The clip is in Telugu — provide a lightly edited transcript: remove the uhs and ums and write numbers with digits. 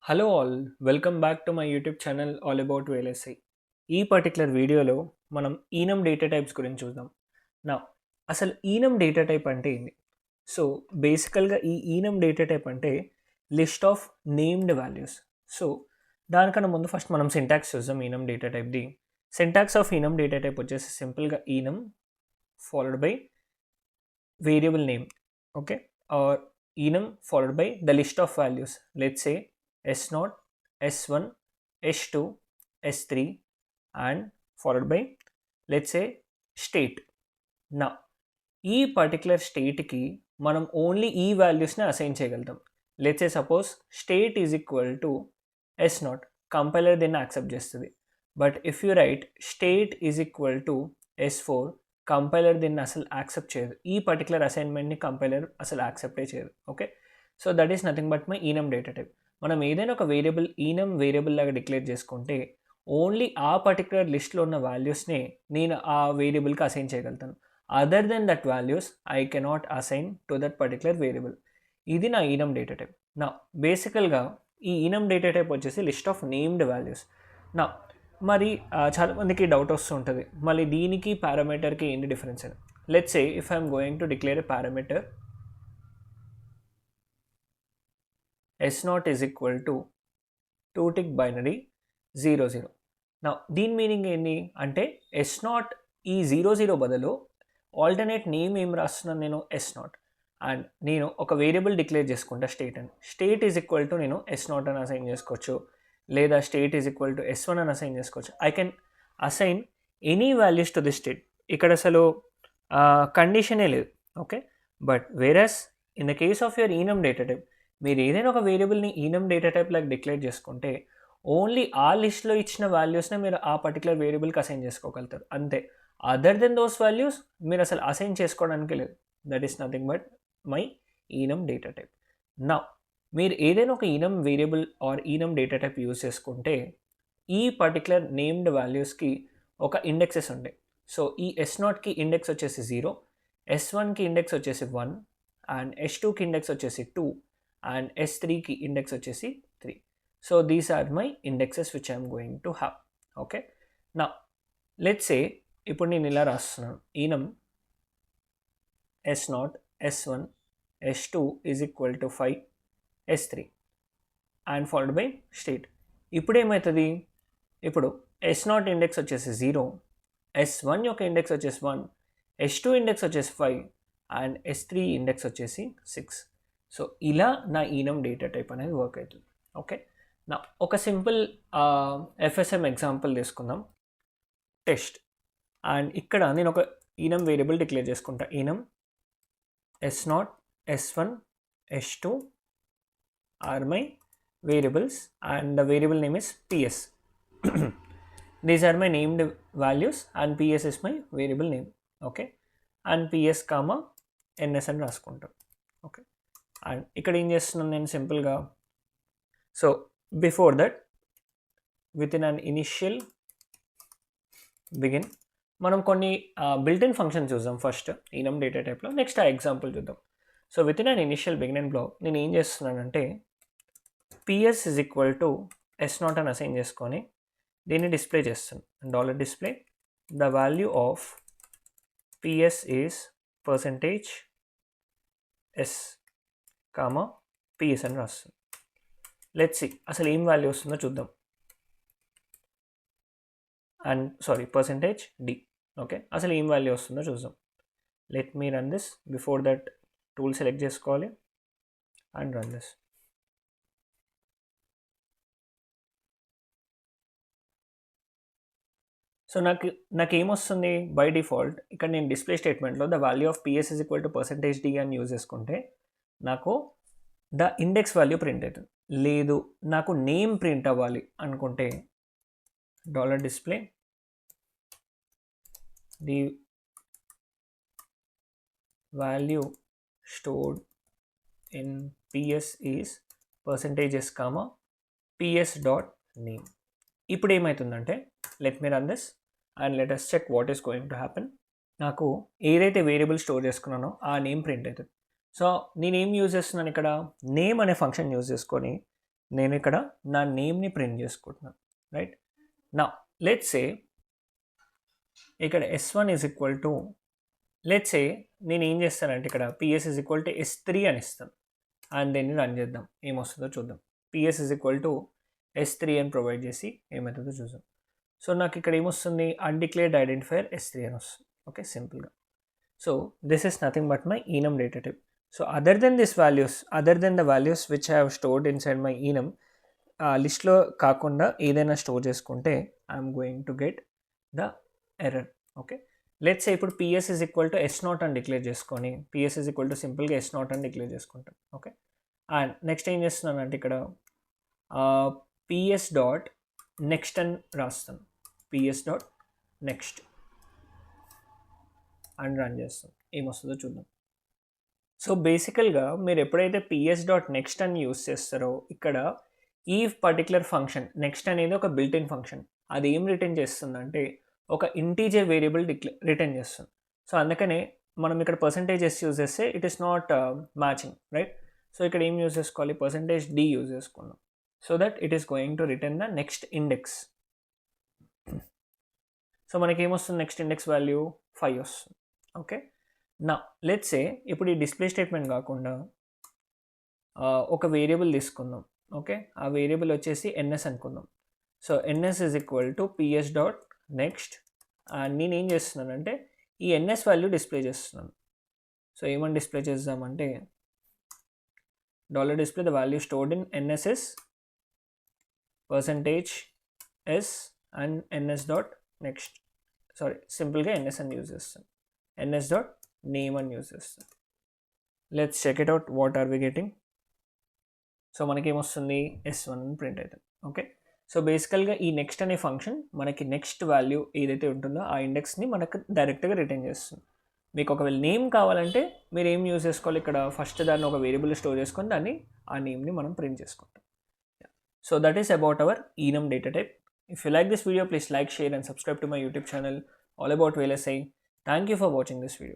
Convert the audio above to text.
Hello all, welcome back to my YouTube channel all about VLSI. ఈ పర్టికులర్ వీడియోలో మనం ఈనం డేటా టైప్స్ గురించి చూద్దాం. నా అసలు ఈనం డేటా టైప్ అంటే ఏంటి? సో బేసికల్గా ఈ ఈనం డేటా టైప్ అంటే list of named values. So దానికన్నా ముందు ఫస్ట్ మనం సింటాక్స్ చూద్దాం ఈనం డేటా టైప్ది. Syntax of enum data type వచ్చేసి సింపుల్గా enum followed by variable name, okay, or enum followed by the list of values. Let's say s0, s1, s2, s3 and followed by let's say state. Now ఈ పర్టికులర్ స్టేట్కి మనం ఓన్లీ ఈ వాల్యూస్ని అసైన్ చేయగలుగుతాం. Let's say suppose state is equal to s0, compiler దీన్ని యాక్సెప్ట్ చేస్తుంది. But if you right state is equal to s4, compiler దీన్ని అసలు యాక్సెప్ట్ చేయదు. ఈ పర్టికులర్ అసైన్మెంట్ని కంపైలర్ అసలు యాక్సెప్టే చేయదు. Okay, so that is nothing but my enum data type. మనం ఏదైనా ఒక వేరియబుల్ ఈనం వేరియబుల్ లాగా డిక్లేర్ చేసుకుంటే ఓన్లీ ఆ పర్టికులర్ లిస్ట్లో ఉన్న వాల్యూస్ని నేను ఆ వేరియబుల్కి అసైన్ చేయగలుగుతాను. Other than that values I cannot assign to that particular variable. ఇది నా ఈనం డేటా టైప్. నా బేసికల్గా ఈ ఈనం డేటా టైప్ వచ్చేసి లిస్ట్ ఆఫ్ నేమ్డ్ వాల్యూస్. నా మరి చాలామందికి డౌట్ వస్తుంటుంది, మళ్ళీ దీనికి పారామీటర్కి ఏంటి డిఫరెన్స్ అని. Let's say if I'm going to declare a parameter s0 is equal to 2 tick binary 0 0. నా దీని మీనింగ్ ఏంటి అంటే s0 ఈ 0 0 బదులు ఆల్టర్నేట్ నేమ్ ఏం రాస్తున్నాను నేను s0, అండ్ నేను ఒక వేరియబుల్ డిక్లేర్ చేసుకుంటా స్టేట్ అని. స్టేట్ ఈజ్ ఈక్వల్ టు నేను s0 అని అసైన్ చేసుకోవచ్చు, లేదా state is equal to s1 అని అసైన్ చేసుకోవచ్చు. I can assign any values to the state. ఇక్కడ అసలు కండిషనే లేదు. Okay, but whereas in the case of your enum data type మీరు ఏదైనా ఒక వేరియబుల్ని ఈనం డేటా టైప్ లాగా డిక్లేర్ చేసుకుంటే ఓన్లీ ఆ లిస్ట్లో ఇచ్చిన వాల్యూస్నే మీరు ఆ పర్టికులర్ వేరియబుల్కి అసైన్ చేసుకోగలుగుతారు అంతే. అదర్ దెన్ దోస్ వాల్యూస్ మీరు అసలు అసైన్ చేసుకోవడానికి లేదు. That is nothing but my enum data type. నా మీరు ఏదైనా ఒక enum variable or enum data type use చేసుకుంటే ఈ పర్టికులర్ నేమ్డ్ వాల్యూస్కి ఒక ఇండెక్సెస్ ఉంటాయి. సో ఈ s0కి ఇండెక్స్ వచ్చేసి 0, s1కి ఇండెక్స్ వచ్చేసి 1, అండ్ s2కి ఇండెక్స్ వచ్చేసి 2, అండ్ s3కి ఇండెక్స్ వచ్చేసి 3. So these are my indexes which I'm going to have. Okay, నా లెట్స్ సే ఇప్పుడు నేను ఇలా రాస్తున్నాను ఈనం s0, s1, s2 is equal to 5, s3 and followed by state. ఇప్పుడు ఏమవుతుంది, ఇప్పుడు s0 ఇండెక్స్ వచ్చేసి 0, s1 యొక్క ఇండెక్స్ వచ్చేసి 1, s2 ఇండెక్స్ వచ్చేసి 5 అండ్ s3 ఇండెక్స్ వచ్చేసి 6. సో ఇలా నా ఈనం డేటా టైప్ అనేది వర్క్ అవుతుంది. ఓకే, నా ఒక సింపుల్ FSM ఎగ్జాంపుల్ తీసుకుందాం, టెస్ట్. అండ్ ఇక్కడ నేను ఒక ఈనం వేరియబుల్ డిక్లేర్ చేసుకుంటా. ఈనం s0, s1, s2 are my variables and the variable name is ps. These are my named values and ps is my variable name. Okay, and ps comma ns అని రాసుకుంటాం. ఓకే, అండ్ ఇక్కడ ఏం చేస్తున్నాను నేను సింపుల్గా, so before that with in an initial begin మనం కొన్ని బిల్ట్ ఇన్ ఫంక్షన్ చూద్దాం ఫస్ట్ ఈనం డేటా టైప్లో. నెక్స్ట్ ఆ ఎగ్జాంపుల్ చూద్దాం. So with in an initial బిగినింగ్లో నేను ఏం చేస్తున్నానంటే ps is equal to s0 అని అసైన్ చేసుకొని దీన్ని డిస్ప్లే చేస్తాను. Dollar display the value of ps is percentage s comma ps అని రాస్తాను. లెట్స్ సి అసలు ఏం వాల్యూ వస్తుందో చూద్దాం. And sorry percentage d. Okay, అసలు ఏం వాల్యూ వస్తుందో చూద్దాం. Let me run this. Before that tool select చేసుకోవాలి అండ్ రన్ దిస్. సో నాకు ఏమొస్తుంది బై డిఫాల్ట్ ఇక్కడ నేను డిస్ప్లే స్టేట్మెంట్లో the value of ps is equal to percentage d అని యూజ్ చేసుకుంటే నాకు ద ఇండెక్స్ వాల్యూ ప్రింట్ అవుతుంది. లేదు నాకు నేమ్ ప్రింట్ అవ్వాలి అనుకుంటే dollar display the value stored in ps is percentage s comma ps dot name. ఇప్పుడు ఏమవుతుందంటే let me run this and let us check what is going to happen. నాకు ఏదైతే వేరియబుల్ స్టోర్ చేసుకున్నానో ఆ నేమ్ ప్రింట్ అవుతుంది. సో నేనేం యూజ్ చేస్తున్నాను ఇక్కడ, నేమ్ అనే ఫంక్షన్ యూజ్ చేసుకొని నేను ఇక్కడ నా నేమ్ని ప్రింట్ చేసుకుంటున్నాను, రైట్. నా లెట్స్ సే ఇక్కడ S1 is equal to, let's say నేను ఏం చేస్తానంటే ఇక్కడ PS is equal to S3 అని ఇస్తాను, అండ్ దీన్ని రన్ చేద్దాం, ఏమొస్తుందో చూద్దాం. PS is equal to S3 అని ప్రొవైడ్ చేసి ఏమవుతుందో చూద్దాం. సో నాకు ఇక్కడ ఏమొస్తుంది, అన్డిక్లేర్డ్ ఐడెంటిఫైయర్ S3 అని వస్తుంది. ఓకే, సింపుల్గా. So this is nothing but my enum data type. So other than the values which I have stored inside my enum, లిస్ట్లో కాకుండా ఏదైనా స్టోర్ చేసుకుంటే I'm going to get the error. Okay, let's say ఇప్పుడు PS is equal to S0 అని డిక్లేర్ చేసుకొని, PS ఈజ్ ఈక్వల్ టు సింపుల్గా S0 అని డిక్లేర్ చేసుకుంటాం. ఓకే, అండ్ నెక్స్ట్ ఏం చేస్తున్నానంటే ఇక్కడ PS డాట్ నెక్స్ట్ అని రాస్తాను, PS డాట్ నెక్స్ట్ అని రన్ చేస్తాం, ఏమొస్తుందో చూద్దాం. సో బేసికల్గా మీరు ఎప్పుడైతే PS డాట్ నెక్స్ట్ అని యూస్ చేస్తారో ఇక్కడ ఈ పర్టికులర్ ఫంక్షన్ నెక్స్ట్ అనేది ఒక బిల్ట్ ఇన్ ఫంక్షన్, అది ఏం రిటర్న్ చేస్తుందంటే ఒక ఇంటీజర్ వేరియబుల్ రిటర్న్ చేస్తుంది. సో అందుకనే మనం ఇక్కడ %s యూజ్ చేస్తే it is not matching, right. So ఇక్కడ ఏం యూజ్ చేసుకోవాలి, %d యూజ్ చేసుకున్నాం, so that it is going to return the next index. So మనకి ఏమొస్తుంది, నెక్స్ట్ ఇండెక్స్ వాల్యూ 5 వస్తుంది. ఓకే, నా లెట్స్ సే ఇప్పుడు ఈ డిస్ప్లే స్టేట్మెంట్ కాకుండా ఒక వేరియబుల్ తీసుకుందాం. ఓకే, ఆ వేరియబుల్ వచ్చేసి ns అనుకుందాం. So ns is equal to PS dot next, and నేను ఏం చేస్తున్నానంటే ఈ ns వాల్యూ డిస్ప్లే చేస్తున్నాను. సో ఏమని డిస్ప్లే చేద్దామంటే $display the value stored in ns is %s and ns dot next, sorry సింపుల్గా ns అని యూజ్ చేస్తాను, ns dot name అని యూజ్ చేస్తాను. Let's check it out, what are we getting. So మనకి ఏమొస్తుంది, S1 అని ప్రింట్ అవుతుంది. ఓకే, సో బేసికల్గా ఈ నెక్స్ట్ అనే ఫంక్షన్ మనకి నెక్స్ట్ వాల్యూ ఏదైతే ఉంటుందో ఆ ఇండెక్స్ని మనకు డైరెక్ట్గా రిటర్న్ చేస్తుంది. మీకు ఒకవేళ నేమ్ కావాలంటే మీరు ఏం యూజ్ చేసుకోవాలి, ఇక్కడ ఫస్ట్ దాన్ని ఒక వేరియబుల్ స్టోర్ చేసుకొని దాన్ని ఆ నేమ్ని మనం ప్రింట్ చేసుకుంటాం. So that is about our enum data type. If you like this video, please like, share and subscribe to my YouTube channel all about VLSI. Thank you for watching this video.